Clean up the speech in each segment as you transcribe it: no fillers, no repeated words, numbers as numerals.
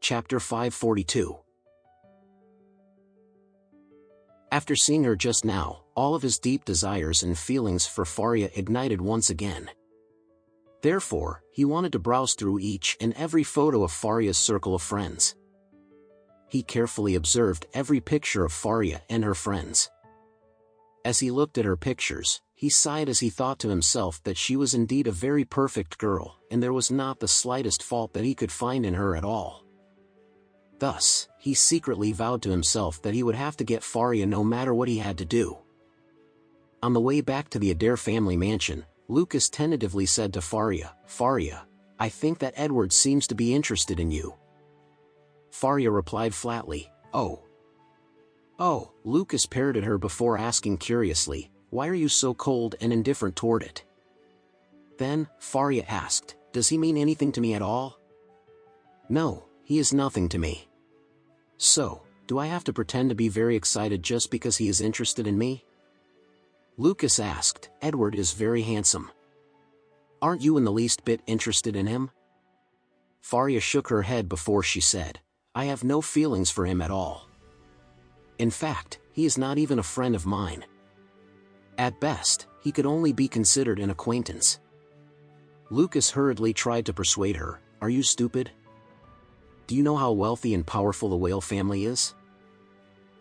Chapter 542. After seeing her just now, all of his deep desires and feelings for Faria ignited once again. Therefore, he wanted to browse through each and every photo of Faria's circle of friends. He carefully observed every picture of Faria and her friends. As he looked at her pictures, he sighed as he thought to himself that she was indeed a very perfect girl, and there was not the slightest fault that he could find in her at all. Thus, he secretly vowed to himself that he would have to get Faria no matter what he had to do. On the way back to the Adair family mansion, Lucas tentatively said to Faria, "Faria, I think that Edward seems to be interested in you." Faria replied flatly, "Oh." "Oh," Lucas parroted her before asking curiously, "Why are you so cold and indifferent toward it?" Then, Faria asked, "Does he mean anything to me at all?" "No, he is nothing to me." "So, do I have to pretend to be very excited just because he is interested in me?" Lucas asked. "Edward is very handsome. Aren't you in the least bit interested in him?" Faria shook her head before she said, "I have no feelings for him at all. In fact, he is not even a friend of mine. At best, he could only be considered an acquaintance." Lucas hurriedly tried to persuade her, "Are you stupid? Do you know how wealthy and powerful the Whale family is?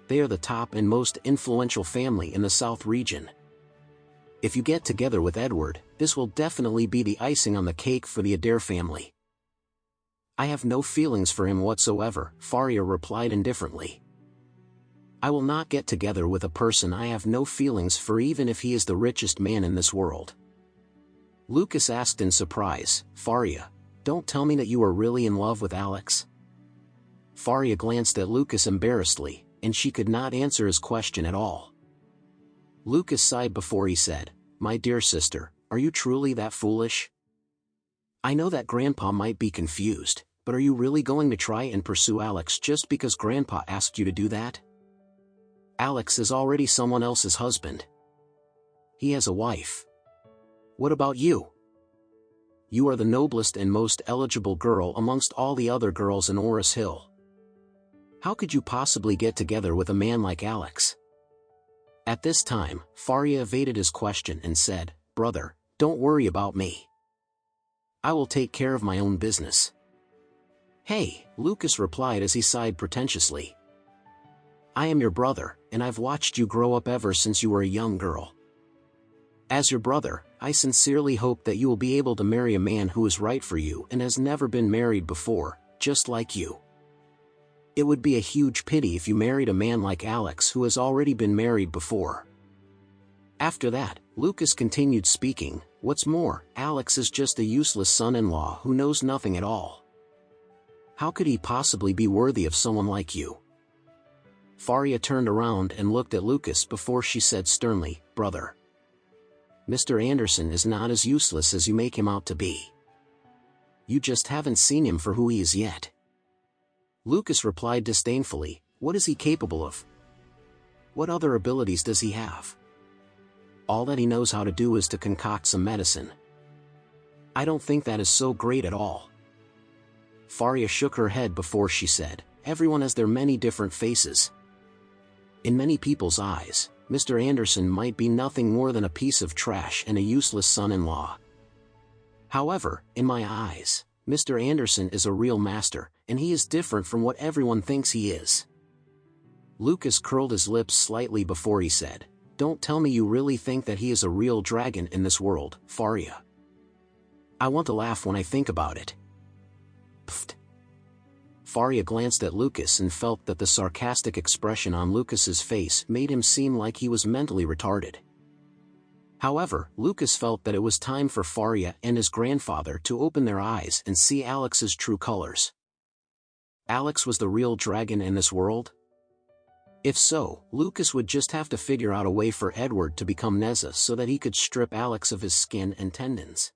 They are the top and most influential family in the South region. If you get together with Edward, this will definitely be the icing on the cake for the Adair family." "I have no feelings for him whatsoever," Faria replied indifferently. "I will not get together with a person I have no feelings for even if he is the richest man in this world." Lucas asked in surprise, "Faria, don't tell me that you are really in love with Alex?" Faria glanced at Lucas embarrassedly, and she could not answer his question at all. Lucas sighed before he said, "My dear sister, are you truly that foolish? I know that Grandpa might be confused, but are you really going to try and pursue Alex just because Grandpa asked you to do that? Alex is already someone else's husband. He has a wife. What about you? You are the noblest and most eligible girl amongst all the other girls in Oris Hill. How could you possibly get together with a man like Alex?" At this time, Faria evaded his question and said, "Brother, don't worry about me. I will take care of my own business." "Hey," Lucas replied as he sighed pretentiously. "I am your brother, and I've watched you grow up ever since you were a young girl. As your brother, I sincerely hope that you will be able to marry a man who is right for you and has never been married before, just like you. It would be a huge pity if you married a man like Alex who has already been married before." After that, Lucas continued speaking, "What's more, Alex is just a useless son-in-law who knows nothing at all. How could he possibly be worthy of someone like you?" Faria turned around and looked at Lucas before she said sternly, "Brother, Mr. Anderson is not as useless as you make him out to be. You just haven't seen him for who he is yet." Lucas replied disdainfully, "What is he capable of? What other abilities does he have? All that he knows how to do is to concoct some medicine. I don't think that is so great at all." Faria shook her head before she said, "Everyone has their many different faces. In many people's eyes, Mr. Anderson might be nothing more than a piece of trash and a useless son-in-law. However, in my eyes, Mr. Anderson is a real master, and he is different from what everyone thinks he is." Lucas curled his lips slightly before he said, "Don't tell me you really think that he is a real dragon in this world, Faria. I want to laugh when I think about it." Pfft. Faria glanced at Lucas and felt that the sarcastic expression on Lucas's face made him seem like he was mentally retarded. However, Lucas felt that it was time for Faria and his grandfather to open their eyes and see Alex's true colors. Alex was the real dragon in this world? If so, Lucas would just have to figure out a way for Edward to become Neza so that he could strip Alex of his skin and tendons.